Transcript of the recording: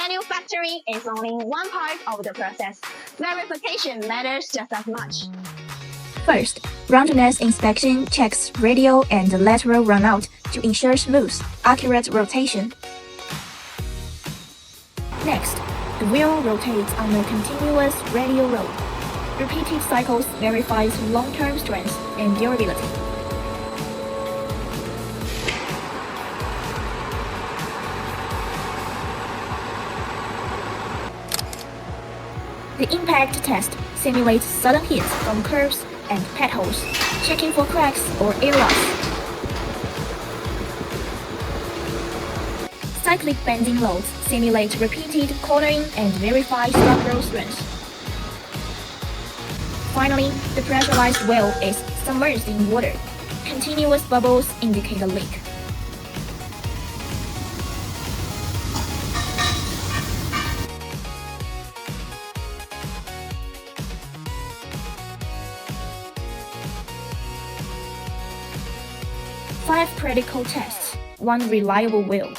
Manufacturing is only one part of the process. Verification matters just as much. First, roundness inspection checks radial and lateral runout to ensure smooth, accurate rotation. Next, the wheel rotates on a continuous radial roll. Repeated cycles verifies long-term strength and durability. The impact test simulates sudden hits from curves and potholes, checking for cracks or air loss. Cyclic bending loads simulate repeated cornering and verify structural strength. Finally, the pressurized wheel is submerged in water. Continuous bubbles indicate a leak. Five critical tests, one reliable wheel.